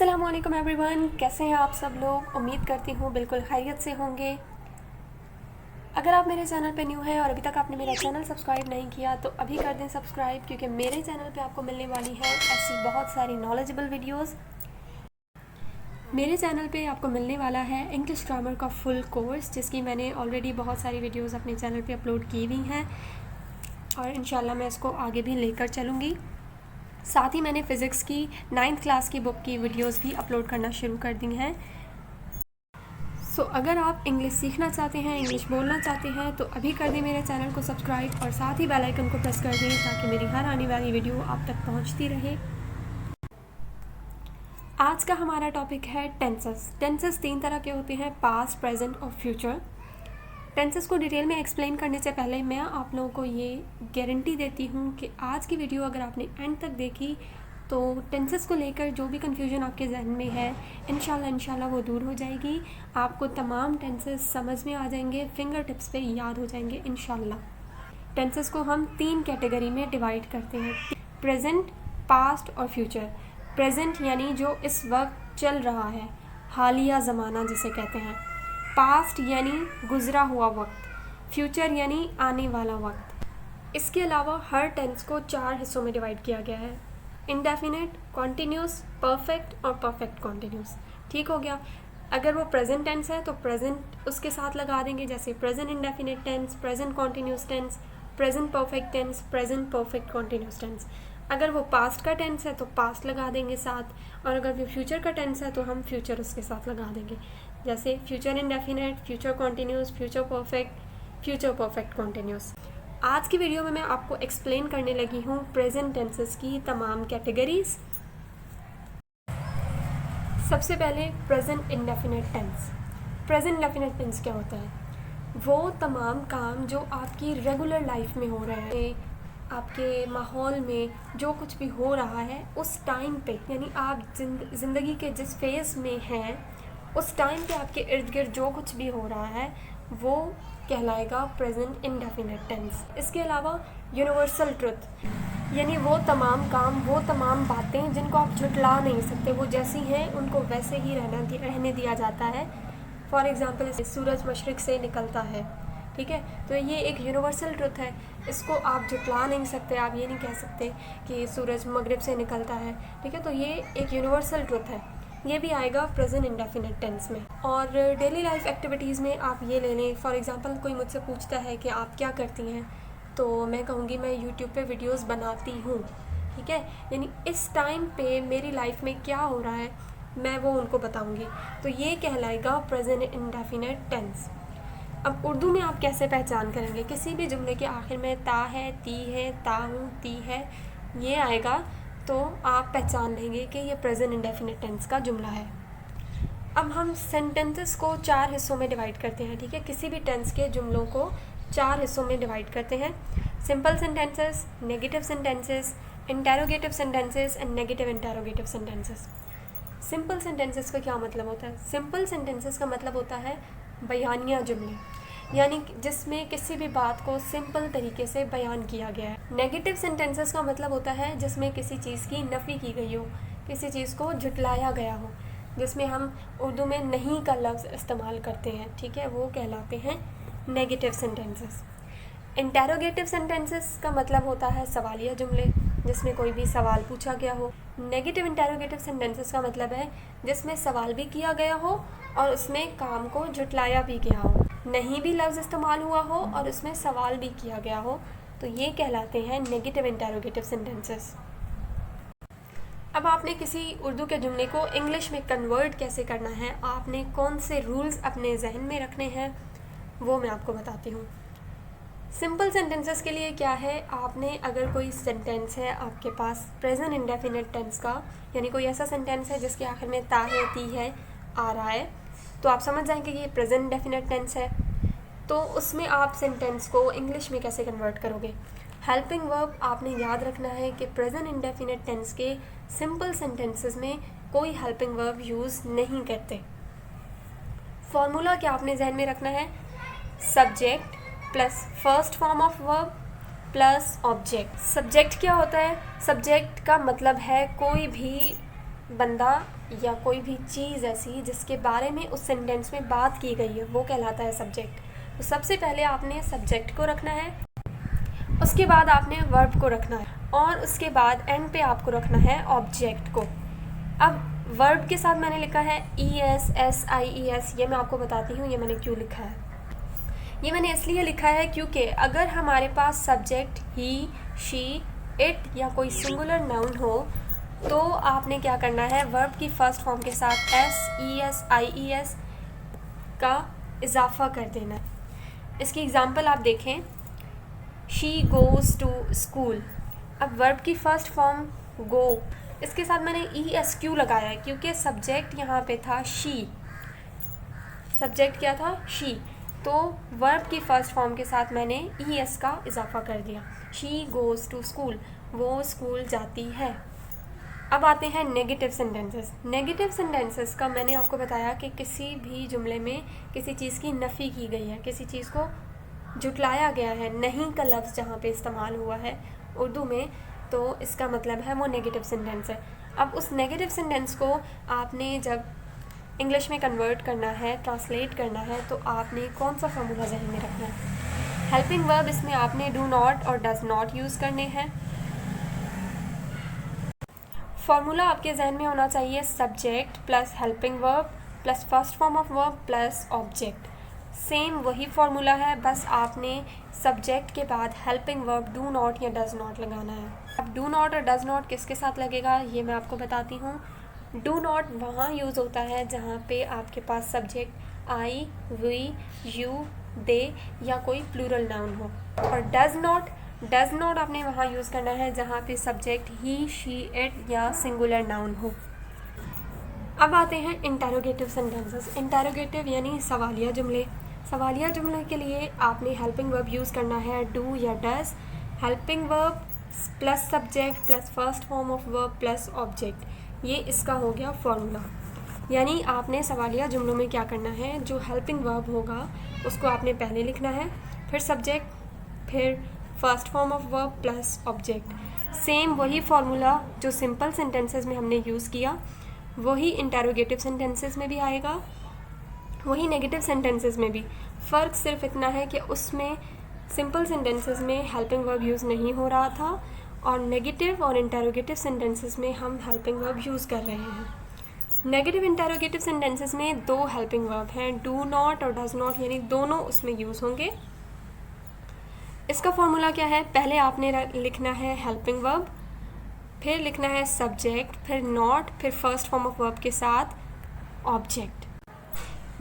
अस्सलाम वालेकुम एवरीवन, कैसे हैं आप सब लोग। उम्मीद करती हूँ बिल्कुल खैरियत से होंगे। अगर आप मेरे चैनल पे न्यू हैं और अभी तक आपने मेरा चैनल सब्सक्राइब नहीं किया तो अभी कर दें सब्सक्राइब, क्योंकि मेरे चैनल पे आपको मिलने वाली है ऐसी बहुत सारी नॉलेजेबल वीडियोस। मेरे चैनल पे आपको मिलने वाला है इंग्लिश ग्रामर का फुल कोर्स, जिसकी मैंने ऑलरेडी बहुत सारी वीडियोज़ अपने चैनल पर अपलोड की हुई हैं और इंशाल्लाह मैं इसको आगे भी लेकर चलूँगी। साथ ही मैंने फ़िज़िक्स की 9th क्लास की बुक की वीडियोस भी अपलोड करना शुरू कर दी हैं। सो अगर आप इंग्लिश सीखना चाहते हैं, इंग्लिश बोलना चाहते हैं तो अभी कर दें मेरे चैनल को सब्सक्राइब और साथ ही बेल आइकन को प्रेस कर दें ताकि मेरी हर आने वाली वीडियो आप तक पहुंचती रहे। आज का हमारा टॉपिक है टेंसेस। टेंसेस 3 तरह के होते हैं, पास्ट, प्रेजेंट और फ्यूचर। टेंसेस को डिटेल में एक्सप्लेन करने से पहले मैं आप लोगों को ये गारंटी देती हूँ कि आज की वीडियो अगर आपने एंड तक देखी तो टेंसेस को लेकर जो भी कन्फ्यूजन आपके जहन में है इंशाल्लाह वो दूर हो जाएगी। आपको तमाम टेंसेस समझ में आ जाएंगे, फिंगर टिप्स पे याद हो जाएंगे इंशाल्लाह। टेंसेस को हम 3 कैटेगरी में डिवाइड करते हैं, प्रेजेंट, पास्ट और फ्यूचर। प्रेजेंट यानी जो इस वक्त चल रहा है, हालिया ज़माना जिसे कहते हैं। पास्ट यानी गुज़रा हुआ वक्त। फ्यूचर यानी आने वाला वक्त। इसके अलावा हर टेंस को 4 हिस्सों में डिवाइड किया गया है, इंडेफिनिट, कॉन्टिन्यूस, परफेक्ट और परफेक्ट कॉन्टिन्यूस। ठीक हो गया। अगर वो प्रेजेंट टेंस है तो प्रेजेंट उसके साथ लगा देंगे, जैसे present indefinite tense, present continuous tense, present perfect tense, present perfect continuous tense. अगर वो पास्ट का टेंस है तो पास्ट लगा देंगे साथ, और अगर वो फ्यूचर का टेंस है तो हम फ्यूचर उसके साथ लगा देंगे, जैसे future indefinite, future continuous, future perfect continuous. आज की वीडियो में मैं आपको एक्सप्लेन करने लगी हूँ प्रेजेंट टेंसेस की तमाम कैटेगरीज। सबसे पहले present indefinite tense. Present indefinite tense क्या होता है? वो तमाम काम जो आपकी रेगुलर लाइफ में हो रहे हैं, आपके माहौल में जो कुछ भी हो रहा है उस टाइम पे, यानी आप ज़िंदगी के जिस फेज़ में हैं उस टाइम पे आपके इर्द गिर्द जो कुछ भी हो रहा है वो कहलाएगा प्रेजेंट इंडेफिनिट टेंस। इसके अलावा यूनिवर्सल ट्रुथ, यानी वो तमाम काम, वो तमाम बातें जिनको आप झुटला नहीं सकते, वो जैसी हैं उनको वैसे ही रहने दिया जाता है। फॉर एग्ज़ाम्पल, सूरज मशरिक़ से निकलता है, ठीक है, तो ये एक यूनिवर्सल ट्रुथ है, इसको आप झुटला नहीं सकते। आप ये नहीं कह सकते कि सूरज मगरिब से निकलता है, ठीक है, तो ये एक यूनिवर्सल ट्रुथ है। ये भी आएगा प्रेजेंट इंडेफिनिट टेंस में। और डेली लाइफ एक्टिविटीज़ में आप ये ले लें, फॉर एग्ज़ाम्पल कोई मुझसे पूछता है कि आप क्या करती हैं, तो मैं कहूँगी मैं यूट्यूब पे वीडियोस बनाती हूँ, ठीक है, यानी इस टाइम पे मेरी लाइफ में क्या हो रहा है मैं वो उनको बताऊँगी, तो ये कहलाएगा प्रेजेंट इंडेफिनिट टेंस। अब उर्दू में आप कैसे पहचान करेंगे? किसी भी जुमले के आखिर में ता है, ती है, ता हूँ, ती है, ये आएगा तो आप पहचान लेंगे कि ये प्रेजेंट इंडेफिनिट टेंस का जुमला है। अब हम सेंटेंसेस को 4 हिस्सों में डिवाइड करते हैं, ठीक है, किसी भी टेंस के जुमलों को 4 हिस्सों में डिवाइड करते हैं, simple sentences, negative sentences, interrogative sentences and negative interrogative sentences. Simple sentences का क्या मतलब होता है? सिंपल सेंटेंसेस का मतलब होता है बयानिया जुमले, यानी जिसमें किसी भी बात को सिंपल तरीके से बयान किया गया है। नेगेटिव सेंटेंसेस का मतलब होता है जिसमें किसी चीज़ की नफ़ी की गई हो, किसी चीज़ को झुटलाया गया हो, जिसमें हम उर्दू में नहीं का लफ्ज़ इस्तेमाल करते हैं, ठीक है, वो कहलाते हैं नेगेटिव सेंटेंसेस। इंटेरोगेटिव सेंटेंसेस का मतलब होता है सवालिया जुमले, जिसमें कोई भी सवाल पूछा गया हो। नेगेटिव इंटेरोगेटिव सेंटेंसेस का मतलब है जिसमें सवाल भी किया गया हो और उसमें काम को झुटलाया भी गया हो, नहीं भी लफ्ज़ इस्तेमाल हुआ हो और उसमें सवाल भी किया गया हो, तो ये कहलाते हैं नेगेटिव इंटेरोगेटिव सेंटेंसेस। अब आपने किसी उर्दू के जुमले को इंग्लिश में कन्वर्ट कैसे करना है, आपने कौन से रूल्स अपने जहन में रखने हैं, वो मैं आपको बताती हूँ। सिंपल सेंटेंसेस के लिए क्या है, आपने अगर कोई सेंटेंस है आपके पास प्रेजेंट इंडेफिनिट टेंस का, यानी कोई ऐसा सेंटेंस है जिसके आखिर में ता है, ती है आ रहा है, तो आप समझ जाएंगे कि ये प्रेजेंट इंडेफिनिट टेंस है। तो उसमें आप सेंटेंस को इंग्लिश में कैसे कन्वर्ट करोगे? हेल्पिंग वर्ब आपने याद रखना है कि प्रेजेंट इंडेफिनिट टेंस के सिंपल सेंटेंसेस में कोई हेल्पिंग वर्ब यूज़ नहीं करते। फॉर्मूला क्या आपने जहन में रखना है? Subject plus first form of verb plus object. Subject क्या होता है? सब्जेक्ट का मतलब है कोई भी बंदा या कोई भी चीज़ ऐसी जिसके बारे में उस सेंटेंस में बात की गई है वो कहलाता है सब्जेक्ट। तो सबसे पहले आपने सब्जेक्ट को रखना है, उसके बाद आपने वर्ब को रखना है और उसके बाद एंड पे आपको रखना है ऑब्जेक्ट को। अब वर्ब के साथ मैंने लिखा है ES, ये मैं आपको बताती हूँ ये मैंने क्यों लिखा है। ये मैंने इसलिए लिखा है क्योंकि अगर हमारे पास सब्जेक्ट ही, शी, इट या कोई सिंगुलर नाउन हो तो आपने क्या करना है, वर्ब की फर्स्ट फॉर्म के साथ SES, IES का इजाफा कर देना है। इसकी एग्जांपल आप देखें, शी गोज़ टू स्कूल। अब वर्ब की फर्स्ट फॉर्म गो, इसके साथ मैंने ES लगाया है क्योंकि सब्जेक्ट यहाँ पे था शी। सब्जेक्ट क्या था, शी। तो वर्ब की फर्स्ट फॉर्म के साथ मैंने ES का इजाफा कर दिया। शी गोज़ टू स्कूल, वो स्कूल जाती है। अब आते हैं नेगेटिव सेंटेंसेस। नेगेटिव सेंटेंसेस का मैंने आपको बताया कि किसी भी जुमले में किसी चीज़ की नफ़ी की गई है, किसी चीज़ को जुटलाया गया है, नहीं का लफ्ज़ जहाँ पे इस्तेमाल हुआ है उर्दू में, तो इसका मतलब है वो नेगेटिव सेंटेंस है। अब उस नेगेटिव सेंटेंस को आपने जब इंग्लिश में कन्वर्ट करना है, ट्रांसलेट करना है, तो आपने कौन सा फार्मूला ज़हन में रखना है। हेल्पिंग वर्ब इसमें आपने डू नॉट और डज नॉट यूज़ करने हैं। फार्मूला आपके जहन में होना चाहिए subject plus helping verb plus first form of verb plus object. Same वही फार्मूला है, बस आपने सब्जेक्ट के बाद हेल्पिंग वर्ब डू नॉट या डज नॉट लगाना है। अब डू नॉट और डज नॉट किसके साथ लगेगा ये मैं आपको बताती हूँ। डू नॉट वहाँ यूज़ होता है जहाँ पे आपके पास सब्जेक्ट आई, वी, यू, दे या कोई प्लूरल नाउन हो। और डज नॉट आपने वहाँ यूज़ करना है जहाँ पे सब्जेक्ट ही, शी, इट या सिंगुलर नाउन हो। अब आते हैं इंटेरोगेटिव सेंटेंसेस। इंटेरोगेटिव यानी सवालिया जुमले। सवालिया जुमले के लिए आपने हेल्पिंग वर्ब यूज़ करना है डू या does, helping verb plus subject plus first form of verb plus object. ये इसका हो गया फॉर्मूला। यानी आपने सवालिया जुमलों में क्या करना है, जो हेल्पिंग वर्ब होगा उसको आपने पहले लिखना है, फिर सब्जेक्ट, फिर first form of verb plus object. Same वही फार्मूला जो सिंपल सेंटेंसेस में हमने यूज़ किया वही इंटेरोगेटिव सेंटेंसेस में भी आएगा, वही नेगेटिव सेंटेंसेस में भी। फ़र्क सिर्फ इतना है कि उसमें सिंपल सेंटेंसेस में हेल्पिंग वर्ब यूज़ नहीं हो रहा था और नेगेटिव और इंटेरोगेटिव सेंटेंसेस में हम हेल्पिंग वर्ब यूज़ कर रहे हैं। नेगेटिव इंटेरोगेटिव सेंटेंसेस में दो हेल्पिंग वर्ब हैं, डू नॉट और डज नॉट, यानी दोनों उसमें यूज़ होंगे। इसका फॉर्मूला क्या है, पहले आपने लिखना है हेल्पिंग वर्ब, फिर लिखना है सब्जेक्ट, फिर नॉट, फिर फर्स्ट फॉर्म ऑफ वर्ब के साथ ऑब्जेक्ट।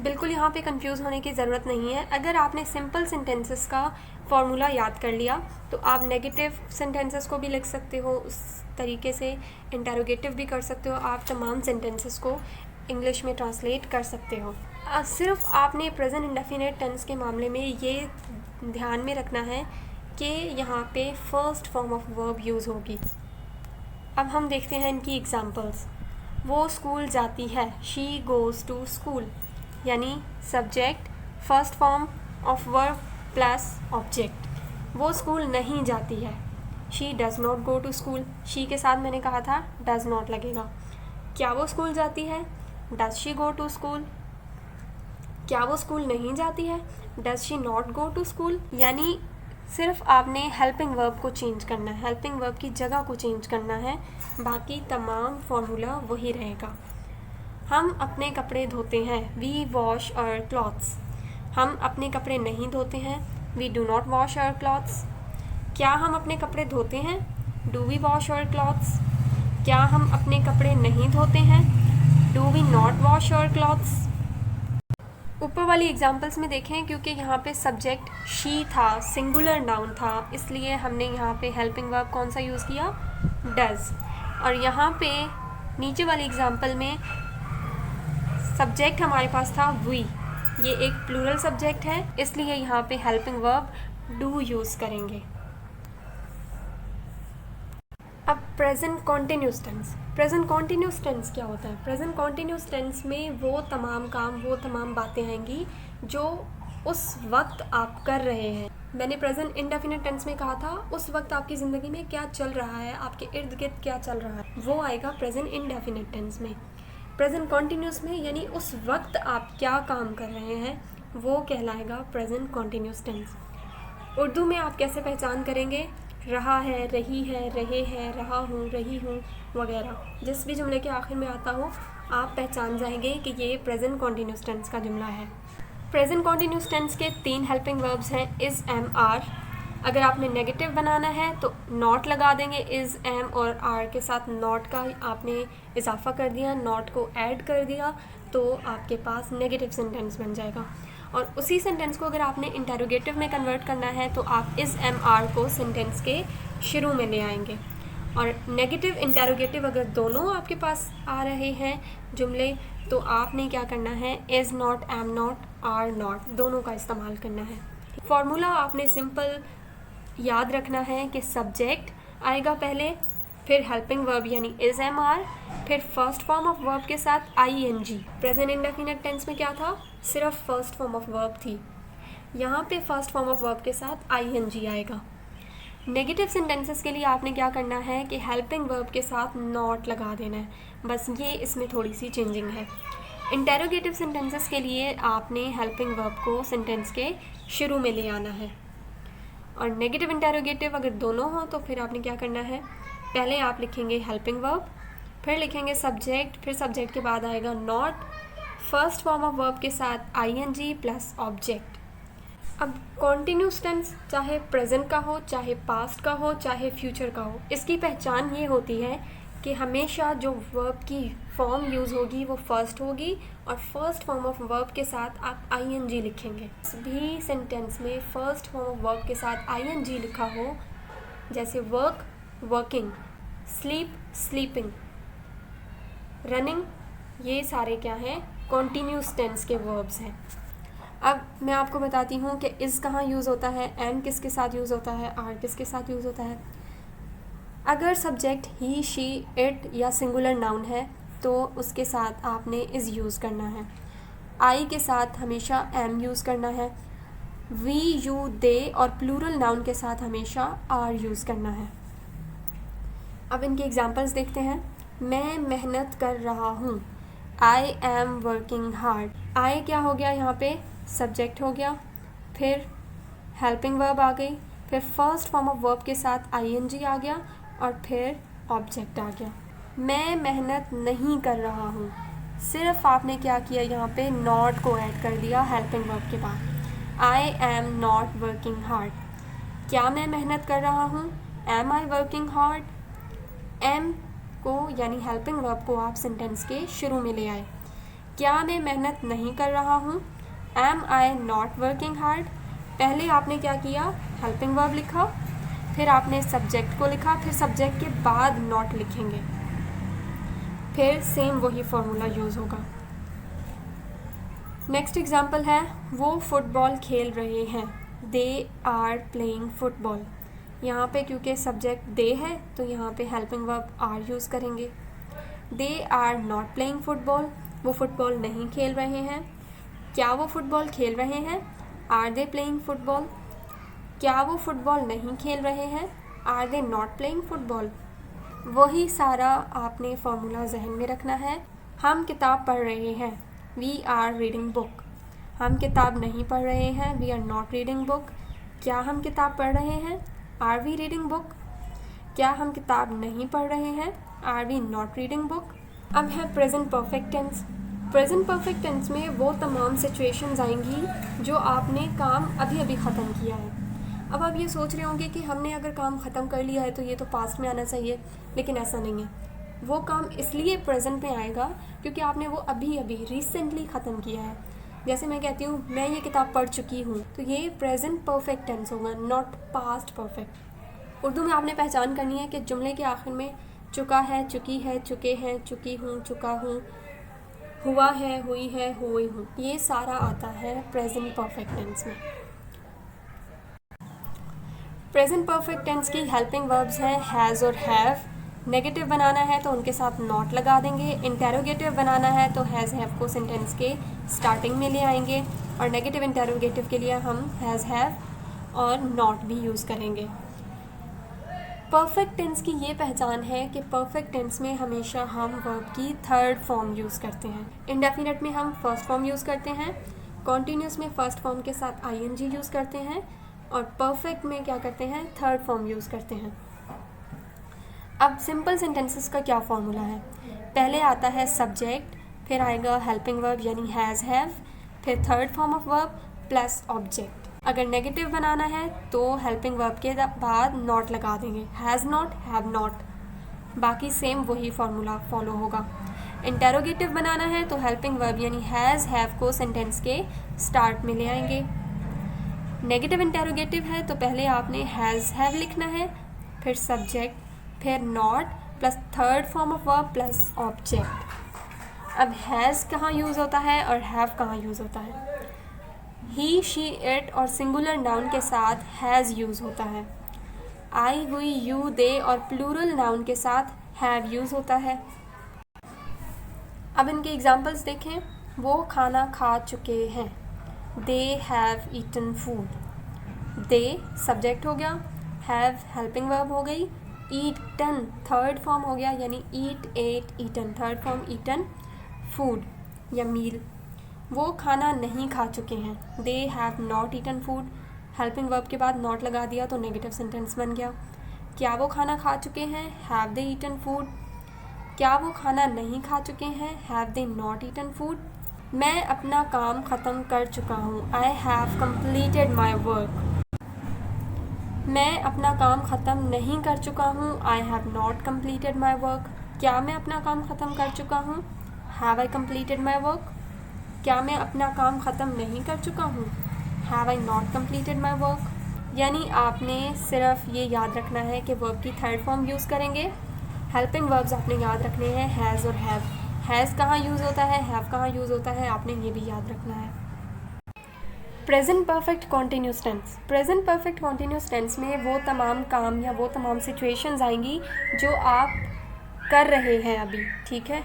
बिल्कुल यहाँ पे कंफ्यूज होने की ज़रूरत नहीं है। अगर आपने सिंपल सेंटेंसेस का फॉर्मूला याद कर लिया तो आप नेगेटिव सेंटेंसेस को भी लिख सकते हो, उस तरीके से इंटेरोगेटिव भी कर सकते हो, आप तमाम सेंटेंसेस को इंग्लिश में ट्रांसलेट कर सकते हो। सिर्फ आपने प्रेजेंट इंडेफिनिट टेंस के मामले में ये ध्यान में रखना है कि यहाँ पे first form of verb use होगी। अब हम देखते हैं इनकी एग्जांपल्स। वो स्कूल जाती है, शी गोज़ टू स्कूल, यानी subject first form of verb plus object. वो स्कूल नहीं जाती है, she does not go to school. She के साथ मैंने कहा था डज़ नॉट लगेगा। क्या वो स्कूल जाती है, does she go to school. क्या वो स्कूल नहीं जाती है, does she not go to school. यानी सिर्फ आपने हेल्पिंग वर्ब को चेंज करना है, हेल्पिंग वर्ब की जगह को चेंज करना है, बाकी तमाम फार्मूला वही रहेगा। हम अपने कपड़े धोते हैं, वी वॉश आवर क्लॉथ्स। हम अपने कपड़े नहीं धोते हैं, we do not wash our clothes. क्या हम अपने कपड़े धोते हैं, do we wash our clothes. क्या हम अपने कपड़े नहीं धोते हैं, do we not wash our clothes. ऊपर वाली एग्जांपल्स में देखें, क्योंकि यहाँ पे सब्जेक्ट शी था, सिंगुलर नाउन था, इसलिए हमने यहाँ पे हेल्पिंग वर्ब कौन सा यूज़ किया, डज। और यहाँ पे नीचे वाली एग्जांपल में सब्जेक्ट हमारे पास था वी, ये एक प्लूरल सब्जेक्ट है, इसलिए यहाँ पे हेल्पिंग वर्ब डू यूज़ करेंगे। अब present continuous tense. Present continuous tense क्या होता है? प्रेजेंट कॉन्टिन्यूस टेंस में वो तमाम काम, वो तमाम बातें आएंगी जो उस वक्त आप कर रहे हैं। मैंने प्रेजेंट इंडेफिनिट टेंस में कहा था उस वक्त आपकी ज़िंदगी में क्या चल रहा है, आपके इर्द गिर्द क्या चल रहा है, वो आएगा प्रेजेंट इंडेफिनिट टेंस में। प्रेजेंट कॉन्टीन्यूस में यानी उस वक्त आप क्या काम कर रहे हैं, वो कहलाएगा प्रेजेंट कॉन्टीन्यूस टेंस। उर्दू में आप कैसे पहचान करेंगे, रहा है, रही है, रहे हैं, रहा हूँ, रही हूँ वगैरह, जिस भी जुमले के आखिर में आता हो आप पहचान जाएंगे कि ये प्रेजेंट कॉन्टीन्यूस टेंस का जुमला है। प्रेजेंट कॉन्टीन्यूस टेंस के 3 हेल्पिंग वर्ब्स हैं, इज़, एम, आर। अगर आपने नेगेटिव बनाना है तो नॉट लगा देंगे, इज़, एम और आर के साथ नॉट का आपने इजाफा कर दिया, नॉट को ऐड कर दिया, तो आपके पास नेगेटिव सेंटेंस बन जाएगा। और उसी सेंटेंस को अगर आपने इंटेरोगेटिव में कन्वर्ट करना है तो आप इज़, एम, आर को सेंटेंस के शुरू में ले आएंगे। और नेगेटिव इंटेरोगेटिव अगर दोनों आपके पास आ रहे हैं जुमले, तो आपने क्या करना है, is not, am not, are not, दोनों का इस्तेमाल करना है। फॉर्मूला आपने सिंपल याद रखना है कि सब्जेक्ट आएगा पहले, फिर हेल्पिंग वर्ब यानी इज़, एम, आर, फिर फर्स्ट फॉर्म ऑफ वर्ब के साथ I N G. Present indefinite tense में क्या था, सिर्फ फर्स्ट फॉर्म ऑफ वर्ब थी, यहाँ पे फर्स्ट फॉर्म ऑफ वर्ब के साथ आई एन जी आएगा। नेगेटिव सेंटेंसेस के लिए आपने क्या करना है कि हेल्पिंग वर्ब के साथ नॉट लगा देना है, बस ये इसमें थोड़ी सी चेंजिंग है। इंटेरोगेटिव सेंटेंसेस के लिए आपने हेल्पिंग वर्ब को सेंटेंस के शुरू में ले आना है। और नेगेटिव इंटेरोगेटिव अगर दोनों हो तो फिर आपने क्या करना है, पहले आप लिखेंगे हेल्पिंग वर्ब, फिर लिखेंगे सब्जेक्ट, फिर सब्जेक्ट के बाद आएगा not, first form of verb के साथ I N G plus object. अब कॉन्टीन्यूस टेंस चाहे प्रेजेंट का हो, चाहे पास्ट का हो, चाहे फ्यूचर का हो, इसकी पहचान ये होती है कि हमेशा जो वर्ब की फॉर्म यूज़ होगी वो फर्स्ट होगी और फर्स्ट फॉर्म ऑफ वर्ब के साथ आप आई एन जी लिखेंगे। इस भी सेंटेंस में फर्स्ट फॉर्म ऑफ वर्ब के साथ आई एन जी लिखा हो, जैसे work, working, sleep, sleeping, running, ये सारे क्या हैं, कॉन्टीन्यूस टेंस के वर्ब्स हैं। अब मैं आपको बताती हूँ कि इज़ कहाँ यूज़ होता है, एम किसके साथ यूज़ होता है, आर किसके साथ यूज़ होता है। अगर सब्जेक्ट ही, शी, इट या सिंगुलर नाउन है तो उसके साथ आपने इज़ यूज़ करना है। आई के साथ हमेशा एम यूज़ करना है। वी, यू, दे और प्लूरल नाउन के साथ हमेशा आर यूज़ करना है। अब इनके एग्जांपल्स देखते हैं। मैं मेहनत कर रहा हूँ, आई एम वर्किंग हार्ड। आई क्या हो गया यहाँ पे, सब्जेक्ट हो गया, फिर हेल्पिंग वर्ब आ गई, फिर फर्स्ट फॉर्म ऑफ वर्ब के साथ आई एन जी आ गया और फिर ऑब्जेक्ट आ गया। मैं मेहनत नहीं कर रहा हूँ, सिर्फ आपने क्या किया यहाँ पे, नॉट को ऐड कर दिया हेल्पिंग वर्ब के बाद। I am not working hard. क्या मैं मेहनत कर रहा हूँ, am I working hard. Am को यानी हेल्पिंग वर्ब को आप सेंटेंस के शुरू में ले आए। क्या मैं मेहनत नहीं कर रहा हूँ, am I not working hard. पहले आपने क्या किया, हेल्पिंग वर्ब लिखा, फिर आपने सब्जेक्ट को लिखा, फिर सब्जेक्ट के बाद नॉट लिखेंगे, फिर सेम वही फॉर्मूला यूज़ होगा। नेक्स्ट एग्जाम्पल है, वो फुटबॉल खेल रहे हैं, दे आर प्लेइंग फुटबॉल। यहाँ पे क्योंकि सब्जेक्ट दे है तो यहाँ पे हेल्पिंग वर्ब आर यूज़ करेंगे। They are not playing football, वो फुटबॉल नहीं खेल रहे हैं। क्या वो फुटबॉल खेल रहे हैं, आर दे प्लेइंग फुटबॉल। क्या वो फुटबॉल नहीं खेल रहे हैं, are they not playing football. वही सारा आपने फॉर्मूला जहन में रखना है। हम किताब पढ़ रहे हैं, वी आर रीडिंग बुक। हम किताब नहीं पढ़ रहे हैं, we are not reading book. क्या हम किताब पढ़ रहे हैं, आर वी रीडिंग बुक। क्या हम किताब नहीं पढ़ रहे हैं, are we not reading book. अब है present perfect tense. Present perfect tense में वो तमाम सिचुएशंस आएंगी जो आपने काम अभी अभी ख़त्म किया है। अब आप ये सोच रहे होंगे कि हमने अगर काम ख़त्म कर लिया है तो ये तो पास्ट में आना चाहिए, लेकिन ऐसा नहीं है। वो काम इसलिए प्रेजेंट में आएगा क्योंकि आपने वो अभी अभी रिसेंटली ख़त्म किया है। जैसे मैं कहती हूँ मैं ये किताब पढ़ चुकी हूँ, तो ये प्रेजेंट परफेक्ट टेंस होगा, नॉट पास्ट परफेक्ट। उर्दू में आपने पहचान करनी है कि जुमले के आखिर में चुका है, चुकी है, चुके हैं, चुकी हूँ, चुका हूँ, हुआ है, हुई है, हुई हूँ, ये सारा आता है प्रेजेंट परफेक्ट टेंस में। प्रेजेंट परफेक्ट टेंस की हेल्पिंग वर्ब्स हैं हैज़ और हैव। नेगेटिव बनाना है तो उनके साथ नॉट लगा देंगे। इंटेरोगेटिव बनाना है तो हैज़ हैव को सेंटेंस के स्टार्टिंग में ले आएंगे और नेगेटिव इंटेरोगेटिव के लिए हम हैज़ हैव और नॉट भी यूज़ करेंगे। परफेक्ट टेंस की ये पहचान है कि परफेक्ट टेंस में हमेशा हम वर्ब की थर्ड फॉर्म यूज़ करते हैं। इंडेफिनिट में हम फर्स्ट फॉर्म यूज़ करते हैं, कॉन्टीन्यूस में फर्स्ट फॉर्म के साथ ing यूज़ करते हैं, और परफेक्ट में क्या करते हैं, थर्ड फॉर्म यूज़ करते हैं। अब सिंपल सेंटेंसेस का क्या फॉर्मूला है? पहले आता है सब्जेक्ट, फिर आएगा हेल्पिंग वर्ब यानी हैज़ हैव, फिर third form of verb plus object. अगर नेगेटिव बनाना है तो हेल्पिंग वर्ब के बाद नॉट लगा देंगे, हैज़ नॉट, हैव नॉट, बाकी सेम वही फॉर्मूला फॉलो होगा। इंटेरोगेटिव बनाना है तो हेल्पिंग वर्ब यानी हैज़ हैव को सेंटेंस के स्टार्ट में ले आएंगे। नेगेटिव इंटेरोगेटिव है तो पहले आपने हैज़ हैव लिखना है, फिर सब्जेक्ट, फिर not plus third form of verb plus object. अब हैज़ कहाँ यूज़ होता है और हैव कहाँ यूज़ होता है? ही, शी, इट और सिंगुलर नाउन के साथ हैज़ यूज़ होता है। आई, हुई, यू, दे और प्लूरल नाउन के साथ हैव यूज़ होता है। अब इनके एग्जाम्पल्स देखें। वो खाना खा चुके हैं, they have eaten food. They subject हो गया, हैव हेल्पिंग वर्ब हो गई, ईटन थर्ड फॉर्म हो गया यानी eat, ate, eaten third form, eaten food या मील। वो खाना नहीं खा चुके हैं, they have not eaten food. Helping verb के बाद नॉट लगा दिया तो नेगेटिव सेंटेंस बन गया। क्या वो खाना खा चुके हैं, हैव दे ईटन फूड। क्या वो खाना नहीं खा चुके हैं, have they not eaten food. मैं अपना काम ख़त्म कर चुका हूँ, I have completed my work. मैं अपना काम ख़त्म नहीं कर चुका हूँ, I have not completed my work. क्या मैं अपना काम ख़त्म कर चुका हूँ, have I completed my work. क्या मैं अपना काम ख़त्म नहीं कर चुका हूँ, have I not completed my work. यानी आपने सिर्फ ये याद रखना है कि वर्ब की थर्ड फॉर्म यूज़ करेंगे। हेल्पिंग वर्ब्स आपने याद रखने हैं हैज़ और हैव। हैज़ कहाँ यूज़ होता है, हैव कहाँ यूज़ होता है, आपने ये भी याद रखना है। Present perfect continuous tense. Present perfect continuous tense में वो तमाम काम या वो तमाम सिचुएशंस आएंगी जो आप कर रहे हैं अभी, ठीक है।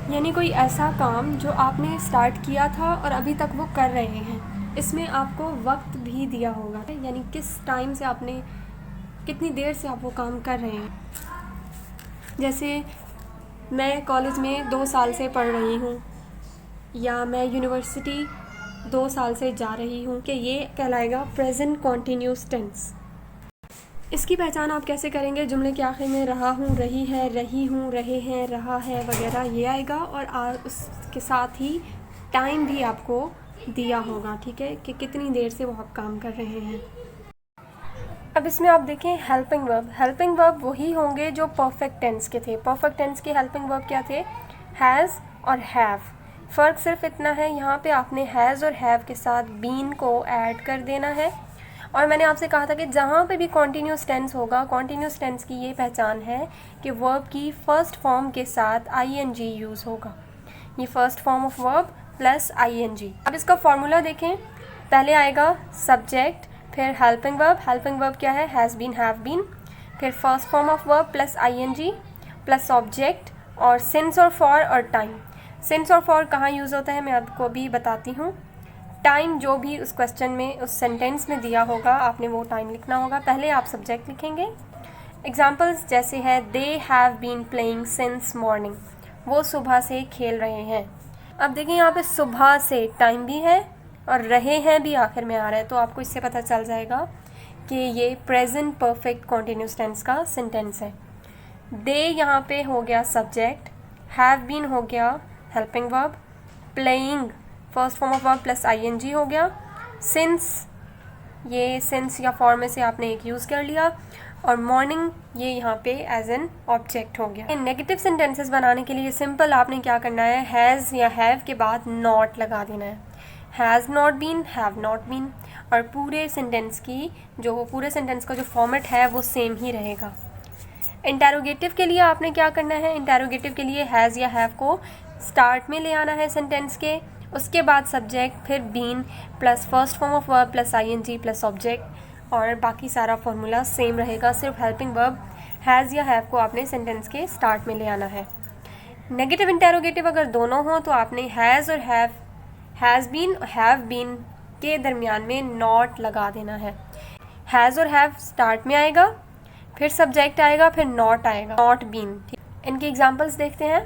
यानी कोई ऐसा काम जो आपने स्टार्ट किया था और अभी तक वो कर रहे हैं। इसमें आपको वक्त भी दिया होगा, यानी किस टाइम से आपने, कितनी देर से आप वो काम कर रहे हैं। जैसे मैं कॉलेज में 2 साल से पढ़ रही हूँ या मैं यूनिवर्सिटी 2 साल से जा रही हूँ, कि ये कहलाएगा प्रेजेंट कॉन्टीन्यूस टेंस। इसकी पहचान आप कैसे करेंगे? जुमले के आखिर में रहा हूँ, रही है, रही हूँ, रहे हैं, रहा है वगैरह ये आएगा, और उसके साथ ही टाइम भी आपको दिया होगा, ठीक है, कि कितनी देर से वो आप काम कर रहे हैं। अब इसमें आप देखें हेल्पिंग वर्ब। हेल्पिंग वर्ब वही होंगे जो परफेक्ट टेंस के थे। परफेक्ट टेंस के हेल्पिंग वर्ब क्या थे? हैज़ और हैव। फ़र्क सिर्फ इतना है, यहाँ पे आपने हैज़ और हैव के साथ बीन को ऐड कर देना है। और मैंने आपसे कहा था कि जहाँ पे भी कॉन्टीन्यूस टेंस होगा, कॉन्टीन्यूस टेंस की ये पहचान है कि वर्ब की फ़र्स्ट फॉर्म के साथ ing यूज़ होगा। ये first form of verb plus ing। अब इसका फॉर्मूला देखें। पहले आएगा सब्जेक्ट, फिर हेल्पिंग वर्ब। हेल्पिंग वर्ब क्या है? Has been, have been. फिर first form of verb plus ing plus object, और सिंस और फॉर और टाइम। सिंस और फॉर कहाँ यूज़ होता है मैं आपको अभी बताती हूँ। टाइम जो भी उस क्वेश्चन में, उस सेंटेंस में दिया होगा, आपने वो टाइम लिखना होगा। पहले आप सब्जेक्ट लिखेंगे। एग्जाम्पल्स जैसे है, they have been playing since morning. वो सुबह से खेल रहे हैं। अब देखिए यहाँ पे सुबह से टाइम भी है और रहे हैं भी आखिर में आ रहा है, तो आपको इससे पता चल जाएगा कि ये प्रेजेंट परफेक्ट कॉन्टीन्यूस टेंस का सेंटेंस है। दे यहाँ पे हो गया सब्जेक्ट, हैव बीन हो गया helping verb, playing first form of verb plus ing हो गया, सिंस ये सिंस या फॉर में से आपने एक यूज़ कर लिया, और मॉर्निंग ये यहाँ पे एज एन ऑब्जेक्ट हो गया। नेगेटिव सेंटेंसेस बनाने के लिए सिंपल आपने क्या करना है, हैज़ या हैव के बाद नॉट लगा देना है। Has not been, have not been, और पूरे सेंटेंस का जो फॉर्मेट है वो सेम ही रहेगा। इंटेरोगेटिव के लिए आपने क्या करना है, इंटेरोगेटिव के लिए हैज़ या हैव को स्टार्ट में ले आना है सेंटेंस के, उसके बाद सब्जेक्ट, फिर been plus first form of verb plus ing plus object, और बाकी सारा फॉर्मूला सेम रहेगा। सिर्फ हेल्पिंग वर्ब हैज़ या हैव को आपने सेंटेंस के स्टार्ट में ले आना है। नेगेटिव इंटेरोगेटिव अगर दोनों हों तो आपने हैज़ और have, has been, have been के दरमियान में नॉट लगा देना है। हैज़ और हैव स्टार्ट में आएगा, फिर सब्जेक्ट आएगा, फिर नॉट आएगा, नॉट बीन। इनके एग्जांपल्स देखते हैं।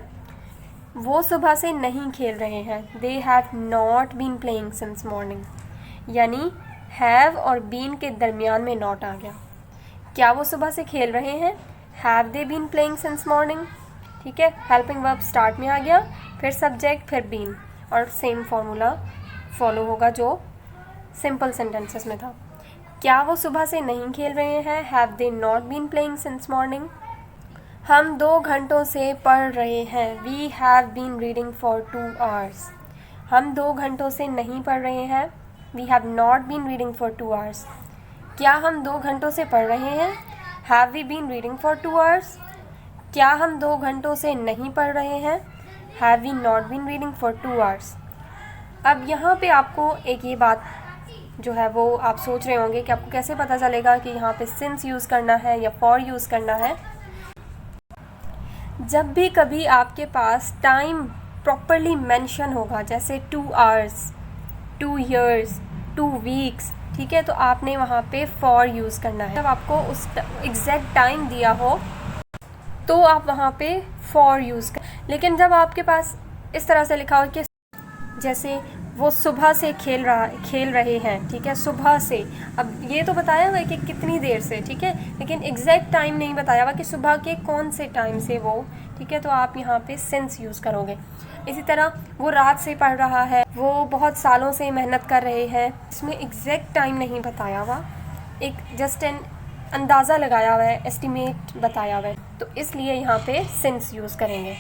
वो सुबह से नहीं खेल रहे हैं, they have not been playing since morning. यानी हैव और बीन के दरमियान में नॉट आ गया। क्या वो सुबह से खेल रहे हैं, have they been playing since morning. ठीक है, हेल्पिंग वर्ब स्टार्ट में आ गया, फिर सब्जेक्ट, फिर बीन, और सेम फॉर्मूला फॉलो होगा जो सिंपल सेंटेंसेस में था। क्या वो सुबह से नहीं खेल रहे हैं, have they not been playing since morning. हम 2 घंटों से पढ़ रहे हैं, we have been reading for 2 hours। हम 2 घंटों से नहीं पढ़ रहे हैं, we have not been reading for 2 hours। क्या हम 2 घंटों से पढ़ रहे हैं, have we been reading for 2 hours। क्या हम 2 घंटों से नहीं पढ़ रहे हैं, have we not been reading for 2 hours। अब यहाँ पे आपको एक ये बात जो है वो आप सोच रहे होंगे कि आपको कैसे पता चलेगा कि यहाँ पे सिंस यूज़ करना है या फॉर यूज़ करना है। जब भी कभी आपके पास टाइम प्रॉपरली मेंशन होगा, जैसे 2 hours, 2 years, 2 weeks, ठीक है, तो आपने वहाँ पे फॉर यूज़ करना है। जब आपको उस एग्जैक्ट टाइम दिया हो तो आप वहाँ पे फॉर यूज़ कर। लेकिन जब आपके पास इस तरह से लिखा हो कि जैसे वो सुबह से खेल रहे हैं, ठीक है, सुबह से, अब ये तो बताया हुआ है कि कितनी देर से, ठीक है, लेकिन एग्जैक्ट टाइम नहीं बताया हुआ कि सुबह के कौन से टाइम से वो, ठीक है, तो आप यहाँ पे सिंस यूज़ करोगे। इसी तरह वो रात से पढ़ रहा है, वो बहुत सालों से मेहनत कर रहे हैं, इसमें एग्जैक्ट टाइम नहीं बताया हुआ, एक जस्ट एन अंदाज़ा लगाया हुआ है, एस्टिमेट बताया हुआ है, तो इसलिए यहाँ पे सिंस यूज़ करेंगे।